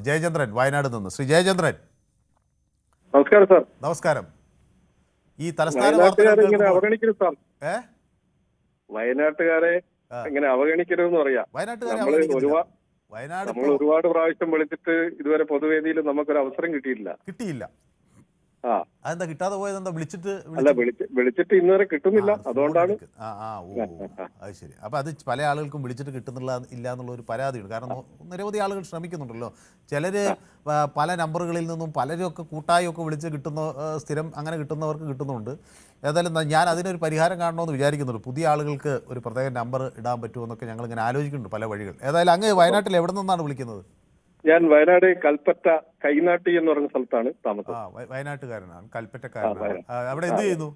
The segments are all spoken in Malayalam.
ജയചന്ദ്രൻ വയനാട് നിന്ന്. ശ്രീ ജയചന്ദ്രൻ, നമസ്കാരം സാർ. നമസ്കാരം. ഈ തലസ്ഥാന വയനാട്ടുകാരെ ഇങ്ങനെ അവഗണിക്കരുതെന്ന് പറയാം. നമ്മൾ ഒരുപാട് പ്രാവശ്യം വിളിച്ചിട്ട് ഇതുവരെ പൊതുവേദിയിൽ നമുക്കൊരു അവസരം കിട്ടിയില്ല. അതെന്താ കിട്ടാതെ പോയത്? എന്താ വിളിച്ചിട്ട് ഇന്നുവരെ കിട്ടുന്നില്ല, അതുകൊണ്ടാണ്. അത് ശരി. അപ്പൊ അത് പല ആളുകൾക്കും വിളിച്ചിട്ട് കിട്ടുന്നില്ല എന്നുള്ള ഒരു പരാതിയുണ്ട്. കാരണം നിരവധി ആളുകൾ ശ്രമിക്കുന്നുണ്ടല്ലോ. ചിലര് പല നമ്പറുകളിൽ നിന്നും പലരൊക്കെ കൂട്ടായൊക്കെ വിളിച്ച് കിട്ടുന്ന, സ്ഥിരം അങ്ങനെ കിട്ടുന്നവർക്ക് കിട്ടുന്നുണ്ട്. ഏതായാലും ഞാൻ അതിനൊരു പരിഹാരം കാണണമെന്ന് വിചാരിക്കുന്നുണ്ട്. പുതിയ ആളുകൾക്ക് ഒരു പ്രത്യേക നമ്പർ ഇടാൻ പറ്റുമോ എന്നൊക്കെ ഞങ്ങൾ ഇങ്ങനെ ആലോചിക്കുന്നുണ്ട്, പല വഴികൾ. ഏതായാലും അങ്ങ് വയനാട്ടിൽ എവിടെ നിന്നാണ് വിളിക്കുന്നത്? ഞാൻ വയനാട് കൽപ്പറ്റ കൈനാട്ടി എന്ന് പറഞ്ഞ സ്ഥലത്താണ് താമസം. വയനാട്ടുകാരനാണ്, കൽപ്പറ്റക്കാരനാണ്. അവിടെ എന്ത് ചെയ്യുന്നു?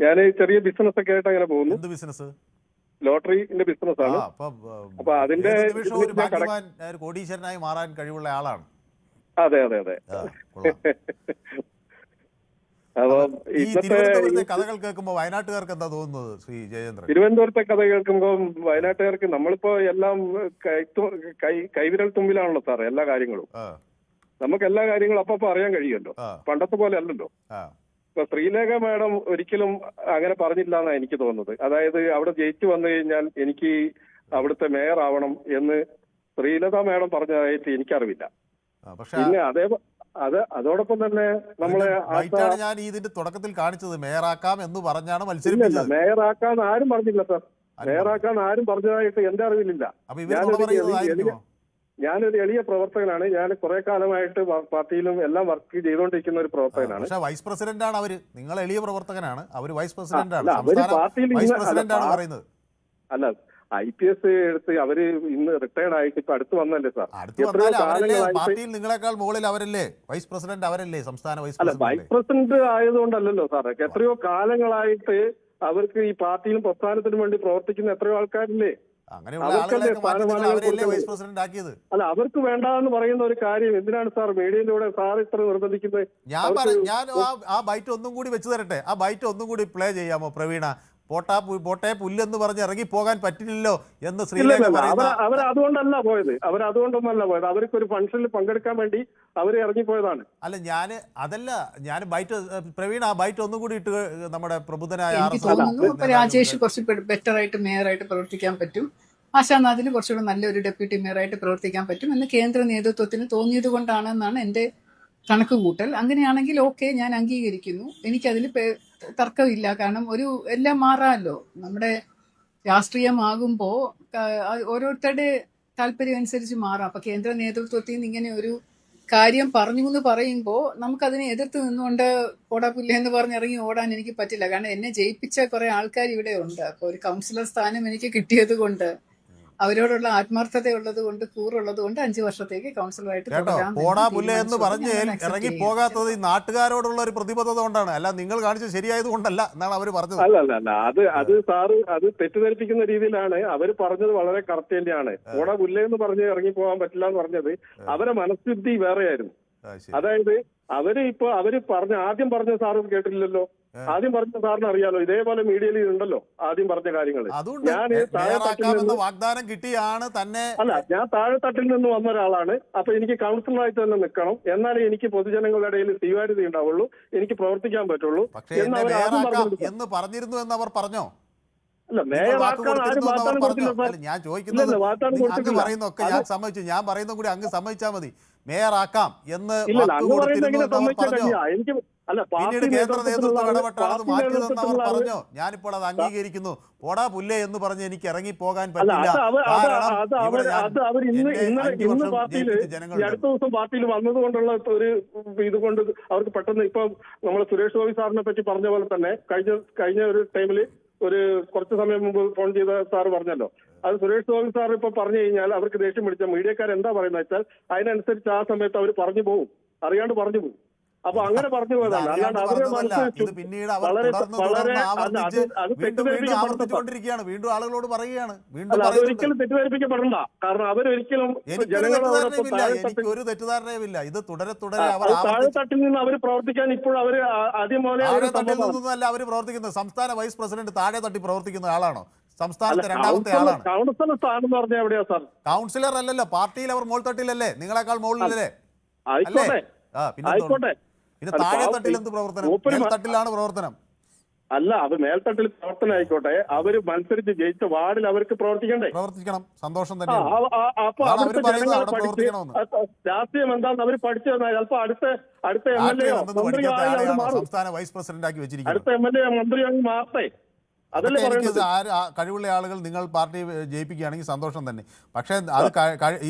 ഞാൻ ചെറിയ ബിസിനസ് ഒക്കെ ആയിട്ട് അങ്ങനെ പോകുന്നു. എന്ത് ബിസിനസ്? ലോട്ടറിന്റെ ബിസിനസ് ആണ്. അപ്പൊ അതിന്റെ കോടീശ്വരനായി മാറാൻ കഴിവുള്ള ആളാണ്. അതെ. അപ്പൊ ഇന്നത്തെ കഥകൾ കേൾക്കുമ്പോ വയനാട്ടുകാർക്ക് എന്താ തോന്നുന്നത് ശ്രീ ജയചന്ദ്രൻ? തിരുവനന്തപുരത്തെ കഥ കേൾക്കുമ്പോ വയനാട്ടുകാർക്ക് നമ്മളിപ്പോ എല്ലാം കൈവിരൽ തുമ്പിലാണല്ലോ സാർ എല്ലാ കാര്യങ്ങളും. നമുക്ക് എല്ലാ കാര്യങ്ങളും അപ്പൊ അറിയാൻ കഴിയുമല്ലോ, പണ്ടത്തെ പോലെ അല്ലല്ലോ. ഇപ്പൊ ശ്രീലേഖ മാഡം ഒരിക്കലും അങ്ങനെ പറഞ്ഞില്ല എന്നാണ് എനിക്ക് തോന്നുന്നത്. അതായത് അവിടെ ജയിച്ചു വന്നു കഴിഞ്ഞാൽ എനിക്ക് അവിടുത്തെ മേയർ ആവണം എന്ന് ശ്രീലത മാഡം പറഞ്ഞതായിട്ട് എനിക്കറിവില്ല. പിന്നെ അതോടൊപ്പം തന്നെ നമ്മളെ ഞാൻ ഇതിന്റെ തുടക്കത്തിൽ കാണിച്ചത് മേയറാക്കാം എന്ന് പറഞ്ഞാണ് മത്സരിപ്പിച്ചത്. മേയറാക്കാൻ ആരും പറഞ്ഞില്ല സാർ. മേയറാക്കാൻ ആരും പറഞ്ഞതായിട്ട് എന്റെ അറിവിലില്ല. ഞാനൊരു എളിയ പ്രവർത്തകനാണ്. ഞാൻ കുറെ കാലമായിട്ട് പാർട്ടിയിലും എല്ലാം വർക്ക് ചെയ്തുകൊണ്ടിരിക്കുന്ന ഒരു പ്രവർത്തകനാണ്. പക്ഷേ വൈസ് പ്രസിഡന്റ് ആണ് അവര്. നിങ്ങൾ എളിയ പ്രവർത്തകനാണ്, അവര് വൈസ് പ്രസിഡന്റ് ആണ്. അല്ല, IPS എടുത്ത് അവര് ഇന്ന് റിട്ടയർഡ് ആയിട്ട് ഇപ്പൊ അടുത്ത് വന്നല്ലേ സാർ. പാർട്ടിയിൽ നിങ്ങളെക്കാൾ മുകളിൽ അവരല്ലേ വൈസ് പ്രസിഡന്റ്? അവരല്ലേ സംസ്ഥാന വൈസ് പ്രസിഡന്റ്? വൈസ് പ്രസിഡന്റ് ആയതുകൊണ്ടല്ലോ സാർ. എത്രയോ കാലങ്ങളായിട്ട് അവർക്ക് ഈ പാർട്ടിയിലും പ്രസ്ഥാനത്തിനും വേണ്ടി പ്രവർത്തിക്കുന്ന എത്രയോ ആൾക്കാരില്ലേ. അല്ല, അവർക്ക് വേണ്ടെന്ന് പറയുന്ന ഒരു കാര്യം എന്തിനാണ് സാർ മീഡിയയിലൂടെ സാർ ഇത്ര നിർബന്ധിക്കുന്നത്? ഞാൻ ആ ബൈറ്റ് ഒന്നും കൂടി വെച്ച് തരട്ടെ. ആ ബൈറ്റ് ഒന്നും കൂടി പ്ലേ ചെയ്യാമോ പ്രവീണ? പോട്ടെ പുല്ലെന്ന് പറഞ്ഞ് ഇറങ്ങി പോകാൻ പറ്റില്ലല്ലോ എന്ന് ശ്രീലേഖ. അവരതുകൊണ്ടല്ല പോയത്. അവർക്ക് ഒരു ഫംഗ്ഷനിൽ പങ്കെടുക്കാൻ വേണ്ടി അവര് ഇറങ്ങിപ്പോയതാണ്. അല്ല, ഞാൻ ബൈറ്റ് പ്രവീണ ആ ബൈറ്റ് ഒന്നും കൂടി ഇട്ട് നമ്മുടെ പ്രബുദ്ധനായ രാജേഷ് കുറച്ച് ബെറ്റർ ആയിട്ട് മേയറായിട്ട് പ്രവർത്തിക്കാൻ പറ്റും, ആശാനാഥിന് കുറച്ചുകൂടെ നല്ലൊരു ഡെപ്യൂട്ടി മേയറായിട്ട് പ്രവർത്തിക്കാൻ പറ്റും എന്ന് കേന്ദ്ര നേതൃത്വത്തിന് തോന്നിയത് കൊണ്ടാണെന്നാണ് എൻ്റെ കണക്ക് കൂട്ടൽ. അങ്ങനെയാണെങ്കിൽ ഓക്കെ, ഞാൻ അംഗീകരിക്കുന്നു. എനിക്കതിൽ തർക്കമില്ല. കാരണം എല്ലാം മാറാമല്ലോ. നമ്മുടെ രാഷ്ട്രീയമാകുമ്പോൾ ഓരോരുത്തരുടെ താല്പര്യം അനുസരിച്ച് മാറാം. അപ്പൊ കേന്ദ്ര നേതൃത്വത്തിൽ നിന്ന് ഇങ്ങനെ ഒരു കാര്യം പറഞ്ഞു എന്ന് പറയുമ്പോൾ നമുക്കതിനെ എതിർത്ത് നിന്നുകൊണ്ട് ഓടാ എന്ന് പറഞ്ഞ് ഇറങ്ങി ഓടാൻ എനിക്ക് പറ്റില്ല. കാരണം എന്നെ ജയിപ്പിച്ച കുറെ ആൾക്കാർ ഇവിടെ ഉണ്ട്. അപ്പൊ ഒരു കൗൺസിലർ സ്ഥാനം എനിക്ക് കിട്ടിയത് കൊണ്ട്, അവരോടുള്ള ആത്മാർത്ഥത ഉള്ളത് കൊണ്ട്, കൂറുള്ളത് കൊണ്ട് 5 വർഷത്തേക്ക് കൗൺസിലറായിട്ട് എന്ന് പറഞ്ഞ് ഇറങ്ങി പോകാത്തത് ഈ നാട്ടുകാരോടുള്ള ഒരു പ്രതിബദ്ധത കൊണ്ടാണ്. അല്ല, നിങ്ങൾ കാണിച്ചത് ശരിയായത് കൊണ്ടല്ല എന്നാണ് അവർ പറഞ്ഞത്. അല്ല, അത് സാറ് അത് തെറ്റിദ്ധരിപ്പിക്കുന്ന രീതിയിലാണ്. അവർ പറഞ്ഞത് വളരെ കറക്റ്റ് തന്നെയാണ്. പോടാ പുല്ലേ എന്ന് പറഞ്ഞ് ഇറങ്ങി പോകാൻ പറ്റില്ല എന്ന് പറഞ്ഞത് അവരെ മനഃസ്ഥിതി വേറെയായിരുന്നു. അതായത് അവര് ആദ്യം പറഞ്ഞ സാറ് കേട്ടില്ലല്ലോ. ആദ്യം പറഞ്ഞ സാറിന് അറിയാലോ, ഇതേപോലെ മീഡിയയിൽ ഉണ്ടല്ലോ ആദ്യം പറഞ്ഞ കാര്യങ്ങൾ. വാഗ്ദാനം കിട്ടിയാണ് തന്നെ. അല്ല, ഞാൻ താഴെത്തട്ടിൽ നിന്ന് വന്ന ഒരാളാണ്. അപ്പൊ എനിക്ക് കൗൺസിലറായിട്ട് തന്നെ നിൽക്കണം, എന്നാലേ എനിക്ക് പൊതുജനങ്ങളുടെ ഇടയിൽ സ്വീകാര്യത ഉണ്ടാവുള്ളൂ, എനിക്ക് പ്രവർത്തിക്കാൻ പറ്റുള്ളൂ എന്ന് പറഞ്ഞിരുന്നു എന്ന് അവർ പറഞ്ഞോ? അല്ല, മേയറാക്കാൻ ആരും വാഗ്ദാനം കൊടുത്തില്ല. ഞാൻ ചോദിക്കുന്നത് അങ്ങ് പറയുന്നൊക്കെ ഞാൻ സമ്മതിച്ചു. ഞാൻ പറയുന്ന കൂടി അങ്ങ് സമ്മതിച്ചാൽ മതി. മേയറാക്കാം എന്ന് എനിക്ക് പിന്നീട് കേന്ദ്ര നേതൃത്വം ഇടപെട്ടാണ് മാറ്റിയതെന്ന് അവർ പറഞ്ഞോ? ഞാനിപ്പോൾ അത് അംഗീകരിക്കുന്നു. പോടാ പുല്ലേ എന്ന് പറഞ്ഞ് എനിക്ക് ഇറങ്ങി പോകാൻ പറ്റില്ല. അടുത്ത ദിവസം പാർട്ടിയിൽ വന്നതുകൊണ്ടുള്ള ഒരു ഇതുകൊണ്ട് അവർക്ക് പെട്ടെന്ന് ഇപ്പം നമ്മൾ സുരേഷ് ഗോപി സാറിനെ പറ്റി പറഞ്ഞ പോലെ തന്നെ കഴിഞ്ഞ ഒരു ടൈമിൽ കുറച്ച് സമയം മുമ്പ് ഫോൺ ചെയ്ത സാറ് പറഞ്ഞല്ലോ, അത് സുരേഷ് ഗോപി സാർ ഇപ്പൊ പറഞ്ഞു കഴിഞ്ഞാൽ അവർക്ക് ദേഷ്യം പിടിച്ച മീഡിയക്കാർ എന്താ പറയുന്നത് വെച്ചാൽ അതിനനുസരിച്ച് ആ സമയത്ത് അവർ പറഞ്ഞു പോകും, അറിയാണ്ട് പറഞ്ഞു പോകും. അപ്പൊ അങ്ങനെ പറഞ്ഞു പോയതാണ്. അല്ലാണ്ട് അവരെ വീണ്ടും ആളുകളോട് പറയുകയാണ്. അതൊരിക്കലും തെറ്റിദ്ധരിപ്പിക്കപ്പെടണ്ട. കാരണം അവരൊരിക്കലും ഒരു തെറ്റിദ്ധാരണയുമില്ല. ഇത് തുടരെ താഴെത്തട്ടിൽ നിന്ന് അവർ പ്രവർത്തിക്കാൻ ഇപ്പോൾ അവര് ആദ്യം പോലെ അവര് പ്രവർത്തിക്കുന്നത്. സംസ്ഥാന വൈസ് പ്രസിഡന്റ് താഴെ തട്ടി പ്രവർത്തിക്കുന്ന ആളാണോ? സംസ്ഥാനത്തെ രണ്ടാമത്തെ ആളാണ്. കൗൺസിലർ സ്ഥാനം എന്ന് പറഞ്ഞാൽ എവിടെയാ സാർ? കൗൺസിലർ അല്ലല്ലോ, പാർട്ടിയിൽ അവർ മോൾത്തട്ടിലല്ലേ, നിങ്ങളെക്കാൾ മുകളിലല്ലേ? ആയിക്കോട്ടെ, പിന്നെ ആയിക്കോട്ടെ. പിന്നെ താഴെ തട്ടിൽ എന്ത് പ്രവർത്തനം? മേൽത്തട്ടിലാണ് പ്രവർത്തനം. അല്ല, അത് മേൽത്തട്ടിൽ പ്രവർത്തനം ആയിക്കോട്ടെ. അവര് മത്സരിച്ച് ജയിച്ച വാർഡിൽ അവർക്ക് പ്രവർത്തിക്കണം. സന്തോഷം തന്നെ. അപ്പൊ അവിടുത്തെ ജനങ്ങൾ പഠിച്ച് രാഷ്ട്രീയം എന്താണെന്ന് അവർ പഠിച്ചു തന്നാൽ ചിലപ്പോ അടുത്ത MLA സംസ്ഥാന വൈസ് പ്രസിഡന്റ് ആക്കി വെച്ചിരിക്കുന്നു. അടുത്ത MLA മന്ത്രിയായി മാറട്ടെ. അതല്ലേ പറയുന്നത്. കഴിവുള്ള ആളുകൾ നിങ്ങൾ പാർട്ടി ജയിപ്പിക്കുകയാണെങ്കിൽ സന്തോഷം തന്നെ. പക്ഷേ അത്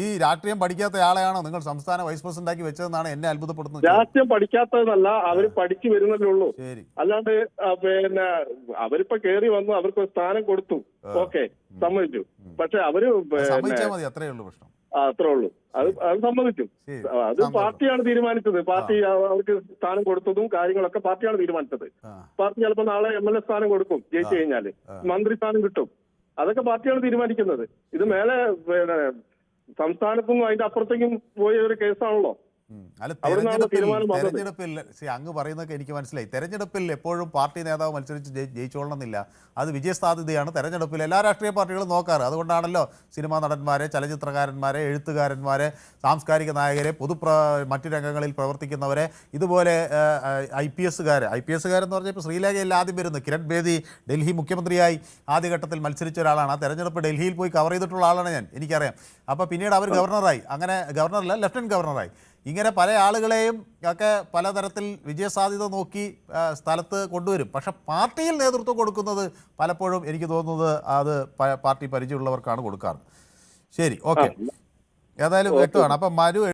ഈ രാഷ്ട്രീയം പഠിക്കാത്ത ആളെയാണോ നിങ്ങൾ സംസ്ഥാന വൈസ് പ്രസിഡന്റ് ആക്കി വെച്ചതെന്നാണ് എന്നെ അത്ഭുതപ്പെടുന്നത്. രാഷ്ട്രീയം പഠിക്കാത്തതെന്നല്ല, അവര് പഠിച്ചു വരുന്നല്ലേ ഉള്ളൂ. ശരി. അല്ലാണ്ട് പിന്നെ അവരിപ്പോ കേറി വന്നു, അവർക്ക് ഒരു സ്ഥാനം കൊടുത്തു, ഓക്കെ, സമ്മതിച്ചു. പക്ഷെ അവര് സമ്മതിച്ചാൽ മതി, അത്രയേ ഉള്ളൂ പ്രശ്നം. അത്രേ ഉള്ളൂ. അത് സമ്മതിച്ചു. അത് പാർട്ടിയാണ് തീരുമാനിച്ചത്. പാർട്ടി അവർക്ക് സ്ഥാനം കൊടുത്തതും കാര്യങ്ങളൊക്കെ പാർട്ടിയാണ് തീരുമാനിച്ചത്. പാർട്ടി ചിലപ്പോ നാളെ MLA സ്ഥാനം കൊടുക്കും, ജയിച്ചു കഴിഞ്ഞാല് മന്ത്രി സ്ഥാനം കിട്ടും. അതൊക്കെ പാർട്ടിയാണ് തീരുമാനിക്കുന്നത്. ഇത് മേലെ പിന്നെ സംസ്ഥാനത്തുനിന്നും അതിന്റെ അപ്പുറത്തേക്കും പോയ ഒരു കേസാണല്ലോ. അല്ല, തെരഞ്ഞെടുപ്പിൽ അങ്ങ് പറയുന്നതൊക്കെ എനിക്ക് മനസ്സിലായി. തെരഞ്ഞെടുപ്പിൽ എപ്പോഴും പാർട്ടി നേതാവ് മത്സരിച്ച് ജയിച്ചോളണമെന്നില്ല. അത് വിജയസാധ്യതയാണ് തെരഞ്ഞെടുപ്പിൽ എല്ലാ രാഷ്ട്രീയ പാർട്ടികളും നോക്കാറ്. അതുകൊണ്ടാണല്ലോ സിനിമാ നടന്മാരെ, ചലച്ചിത്രകാരന്മാരെ, എഴുത്തുകാരന്മാരെ, സാംസ്കാരിക നായകരെ, മറ്റു രംഗങ്ങളിൽ പ്രവർത്തിക്കുന്നവരെ, ഇതുപോലെ IPSകാരെന്ന് പറഞ്ഞാൽ ഇപ്പോൾ ശ്രീലേഖയിൽ ആദ്യം വരുന്നത് കിരൺ ബേദി ഡൽഹി മുഖ്യമന്ത്രിയായി ആദ്യഘട്ടത്തിൽ മത്സരിച്ച ഒരാളാണ്. ആ തെരഞ്ഞെടുപ്പ് ഡൽഹിയിൽ പോയി കവർ ചെയ്തിട്ടുള്ള ആളാണ് ഞാൻ, എനിക്കറിയാം. അപ്പോൾ പിന്നീട് അവർ ഗവർണറായി, അങ്ങനെ ഗവർണറല്ല ലഫ്റ്റനന്റ് ഗവർണറായി. ഇങ്ങനെ പല ആളുകളെയും ഒക്കെ പലതരത്തിൽ വിജയസാധ്യത നോക്കി സ്ഥലത്ത് കൊണ്ടുവരും. പക്ഷെ പാർട്ടിയിൽ നേതൃത്വം കൊടുക്കുന്നത് പലപ്പോഴും എനിക്ക് തോന്നുന്നത് അത് പാർട്ടി പരിചയമുള്ളവർക്കാണ് കൊടുക്കാറ്. ശരി, ഓക്കെ, ഏതായാലും വ്യക്തമാണ്. അപ്പം മനു